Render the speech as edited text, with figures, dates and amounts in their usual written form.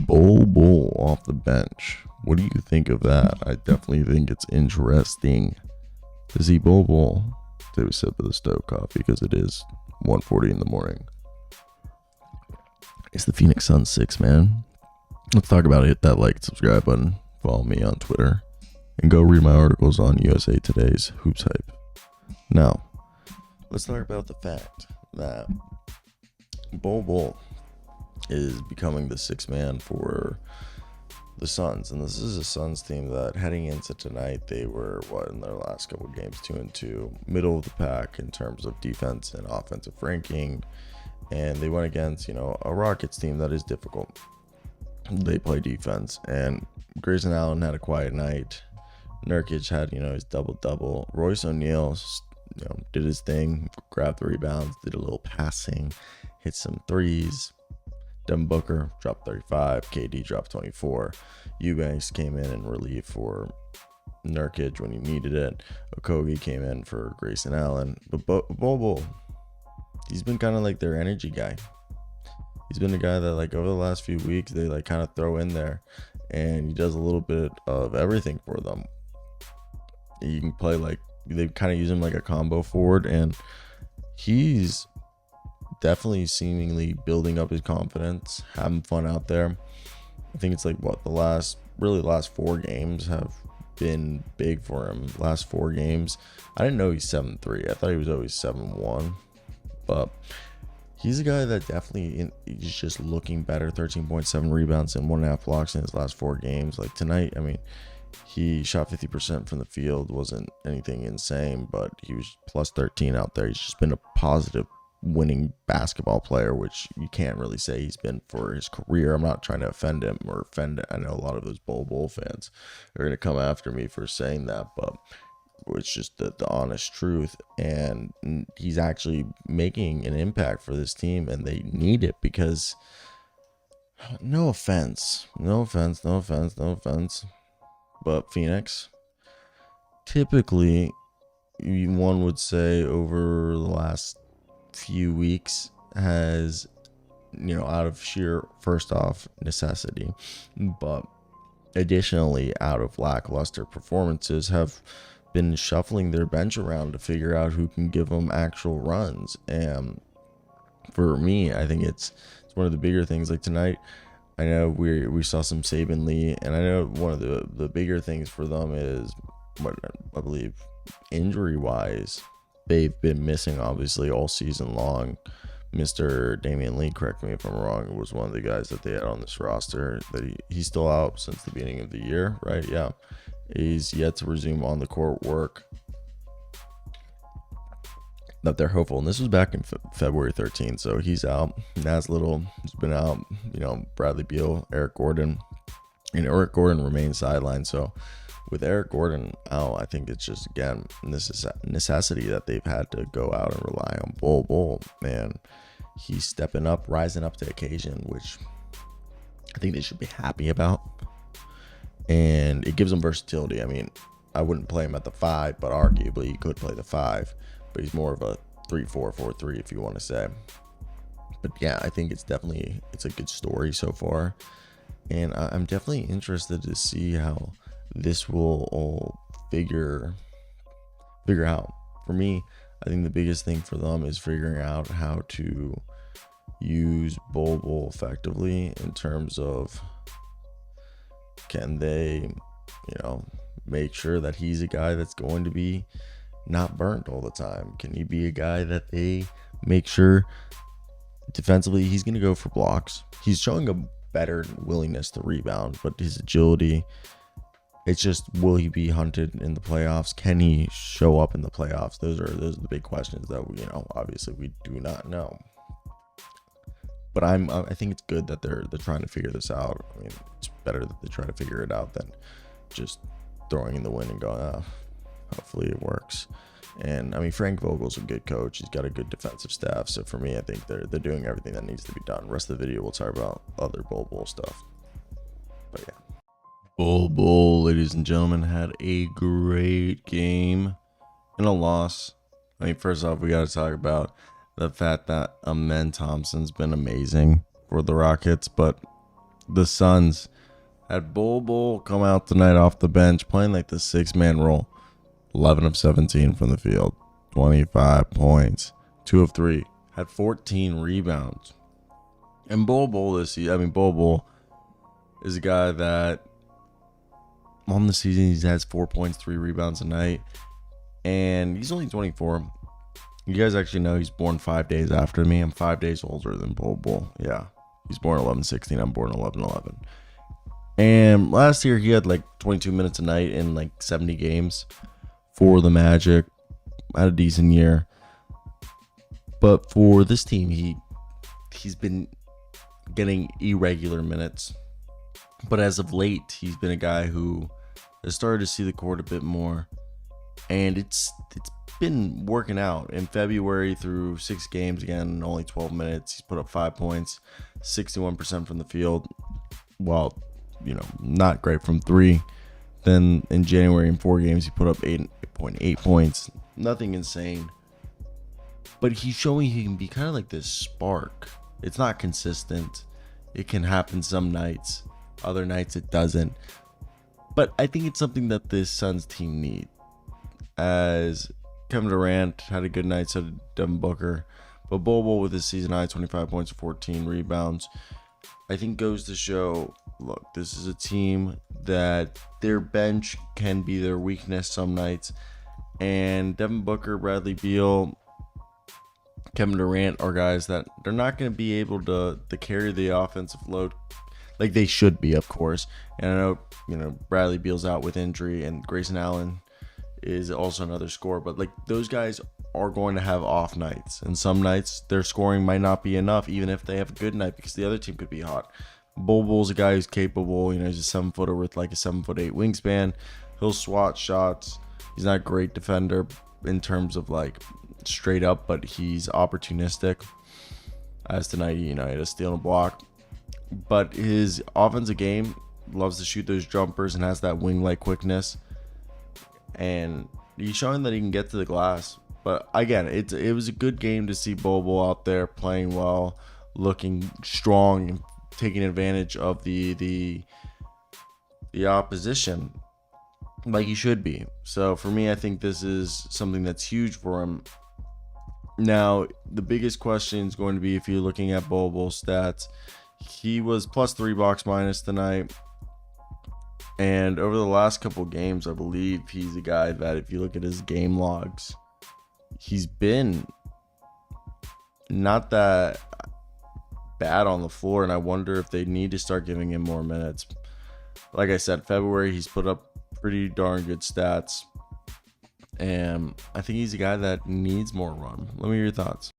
Bol Bol off the bench. What do you think of that? I definitely think it's interesting to see Bol Bol take a sip of the stove coffee because it is 1:40 in the morning. It's the Phoenix Suns 6, man. Let's talk about it. Hit that like, subscribe button, follow me on Twitter, and go read my articles on USA Today's Hoops Hype. Now, let's talk about the fact that Bol Bol is becoming the sixth man for the Suns, and this is a Suns team that heading into tonight, they were in their last couple of games, 2-2, middle of the pack in terms of defense and offensive ranking, and they went against a Rockets team that is difficult. They play defense, and Grayson Allen had a quiet night. Nurkic had his double. Royce O'Neal did his thing, grabbed the rebounds, did a little passing, hit some threes. Devin Booker dropped 35. KD dropped 24. Eubanks came in relief for Nurkic when he needed it. Okogie came in for Grayson Allen. But Bol Bol, he's been kind of like their energy guy. He's been a guy that over the last few weeks they kind of throw in there, and he does a little bit of everything for them. You can play they kind of use him like a combo forward, and he's definitely seemingly building up his confidence, having fun out there. I think it's the last 4 games have been big for him. Last 4 games, I didn't know he's 7-3. I thought he was always 7-1, but he's a guy that definitely is just looking better. 13.7 rebounds and 1.5 blocks in his last 4 games. Tonight, he shot 50% from the field. Wasn't anything insane, but he was plus 13 out there. He's just been a positive winning basketball player, which you can't really say he's been for his career. I'm not trying to offend him or I know a lot of those Bol Bol fans are going to come after me for saying that, but it's just the honest truth. And he's actually making an impact for this team, and they need it because no offense, but Phoenix, typically, one would say over the last few weeks has, out of sheer, first off, necessity, but additionally out of lackluster performances, have been shuffling their bench around to figure out who can give them actual runs. And for me, I think it's one of the bigger things. Tonight, I know we saw some Saban Lee, and I know one of the bigger things for them is what I believe injury wise they've been missing obviously all season long. Mr. Damian Lee, correct me if I'm wrong, was one of the guys that they had on this roster that he's still out since the beginning of the year, right? Yeah, he's yet to resume on the court work. That they're hopeful, and this was back in February 13th, so he's out. Naz Little has been out. Bradley Beal, Eric Gordon, and Eric Gordon remains sidelined. So with Eric Gordon out, I think it's just again this is a necessity that they've had to go out and rely on Bol Bol. Man, he's stepping up, rising up to the occasion, which I think they should be happy about, and it gives them versatility. I wouldn't play him at the 5, but arguably he could play the 5. But he's more of a 3-4-4-3 if you want to say. But yeah, I think it's a good story so far, and I'm definitely interested to see how this will all figure out. For me, I think the biggest thing for them is figuring out how to use Bol Bol effectively in terms of, can they make sure that he's a guy that's going to be not burnt all the time? Can he be a guy that they make sure defensively he's going to go for blocks? He's showing a better willingness to rebound, but his agility, it's just, will he be hunted in the playoffs? Can he show up in the playoffs? Those are the big questions that obviously we do not know. But I think it's good that they're trying to figure this out. It's better that they try to figure it out than just throwing in the wind and going, hopefully it works. And Frank Vogel's a good coach. He's got a good defensive staff. So for me, I think they're doing everything that needs to be done. Rest of the video, we'll talk about other Bol Bol stuff. But yeah. Bol Bol, ladies and gentlemen, had a great game and a loss. First off, we got to talk about the fact that Amen Thompson's been amazing for the Rockets, but the Suns had Bol Bol come out tonight off the bench playing like the 6-man role. 11 of 17 from the field, 25 points, 2 of 3, had 14 rebounds. And Bol Bol this season, Bol Bol is a guy that on the season he has 4 points, 3 rebounds a night, and he's only 24. You guys actually know he's born 5 days after me. I'm 5 days older than Bol Bol. Yeah, he's born 11/16. I'm born 11/11. And last year he had like 22 minutes a night in like 70 games for the Magic. Had a decent year, but for this team, he's been getting irregular minutes. But as of late, he's been a guy who has started to see the court a bit more, and it's been working out. In February, through 6 games, again, only 12 minutes, he's put up 5 points, 61% from the field. Well, not great from 3. Then in January, in 4 games, he put up 8.8 points. Nothing insane, but he's showing he can be kind of like this spark. It's not consistent. It can happen some nights, other nights it doesn't. But I think it's something that this Suns team need. As Kevin Durant had a good night, so did Devin Booker. But Bol Bol with his season high 25 points, 14 rebounds, I think goes to show, look, this is a team that their bench can be their weakness some nights. And Devin Booker, Bradley Beal, Kevin Durant are guys that they're not going to be able to carry the offensive load like they should be, of course. And I know, Bradley Beal's out with injury, and Grayson Allen is also another scorer. But like those guys are going to have off nights, and some nights their scoring might not be enough, even if they have a good night, because the other team could be hot. Bol Bol's a guy who's capable. He's a 7-footer with like a 7'8" wingspan. He'll swat shots. He's not a great defender in terms of like straight up, but he's opportunistic. As tonight, he had a steal and a block. But his offensive game loves to shoot those jumpers and has that wing-like quickness. And he's showing that he can get to the glass. But again, it was a good game to see Bol Bol out there playing well, looking strong, and taking advantage of the opposition like he should be. So for me, I think this is something that's huge for him. Now, the biggest question is going to be, if you're looking at Bol Bol's stats, he was +3 box minus tonight. And over the last couple games, I believe he's a guy that, if you look at his game logs, he's been not that bad on the floor. And I wonder if they need to start giving him more minutes. Like I said, February, he's put up pretty darn good stats. And I think he's a guy that needs more run. Let me hear your thoughts.